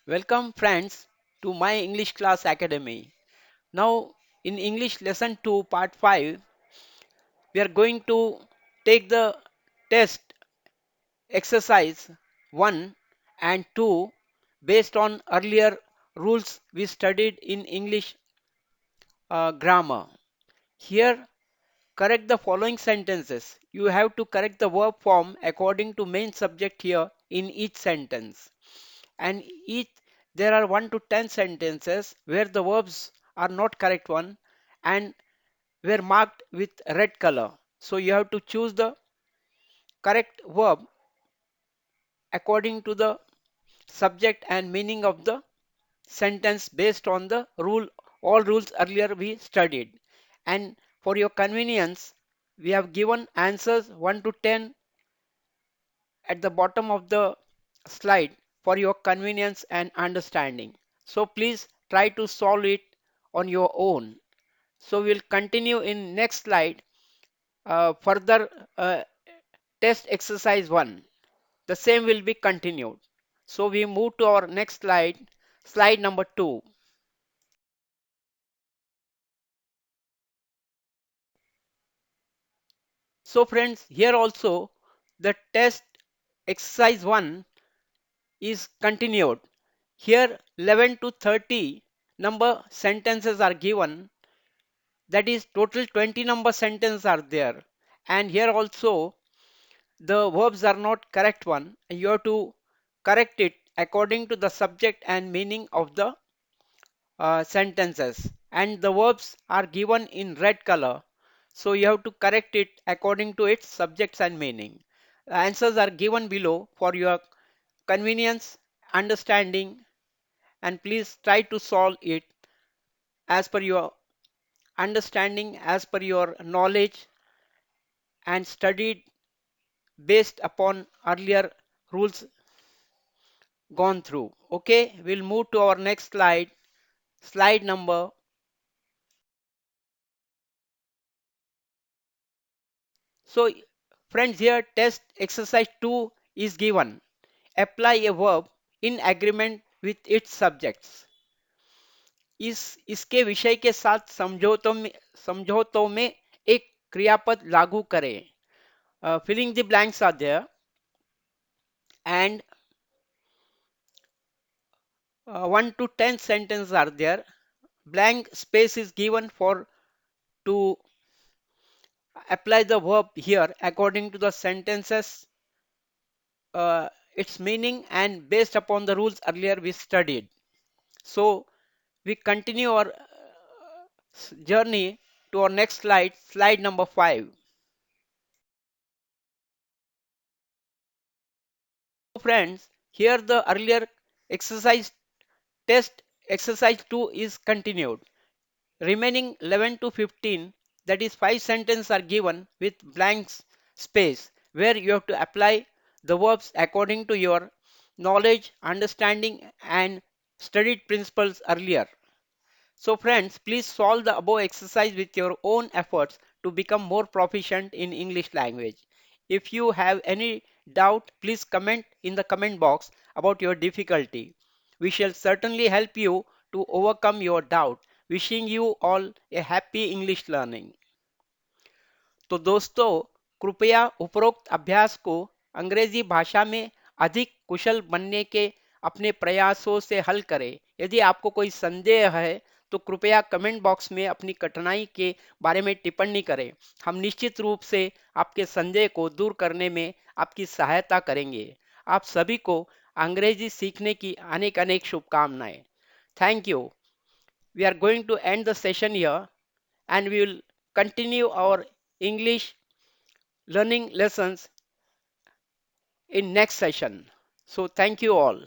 Welcome friends to my English class academy. Now in English lesson 2 part 5 we are going to take the test exercise 1 and 2 based on earlier rules we studied in English grammar. Here correct the following sentences. You have to correct the verb form according to main subject here in each sentence. And each there are 1 to 10 sentences where the verbs are not correct one and were marked with red color. So you have to choose the correct verb according to the subject and meaning of the sentence based on the rule all rules earlier we studied. And for your convenience we have given answers 1 to 10 at the bottom of the slide for your convenience and understanding. So please try to solve it on your own. So we'll continue in next slide further test exercise 1. The same will be continued. So we move to our next slide, slide number 2. So friends, here also the test exercise 1 is continued. Here 11 to 30 number sentences are given, that is total 20 number sentences are there, and here also the verbs are not correct one. You have to correct it according to the subject and meaning of the sentences, and the verbs are given in red color, so you have to correct it according to its subjects and meaning. The answers are given below for your convenience understanding, and please try to solve it as per your understanding, as per your knowledge, and studied based upon earlier rules gone through. Okay, we'll move to our next slide, slide number. So friends, here test exercise 2 is given. Apply a verb in agreement with its subjects. इस इसके विषय के साथ समझौतों में एक क्रियापद लागू करें. Filling the blanks are there, and 1 to 10 sentences are there. Blank space is given for to apply the verb here according to the sentences, uh, its meaning, and based upon the rules earlier we studied. So we continue our journey to our next slide, slide number 5. So friends, here the earlier exercise test exercise 2 is continued. Remaining 11 to 15, that is 5 sentences are given with blank space where you have to apply the verbs according to your knowledge, understanding, and studied principles earlier. So friends, please solve the above exercise with your own efforts to become more proficient in English language. If you have any doubt, please comment in the comment box about your difficulty. We shall certainly help you to overcome your doubt. Wishing you all a happy English learning. तो दोस्तों, कृपया उपरोक्त अभ्यास को अंग्रेजी भाषा में अधिक कुशल बनने के अपने प्रयासों से हल करें. यदि आपको कोई संदेह है तो कृपया कमेंट बॉक्स में अपनी कठिनाई के बारे में टिप्पणी करें. हम निश्चित रूप से आपके संदेह को दूर करने में आपकी सहायता करेंगे. आप सभी को अंग्रेजी सीखने की अनेक अनेक शुभकामनाएं. Thank you. We are going to end the session here, and we will continue our English learning lessons in next session. So thank you all.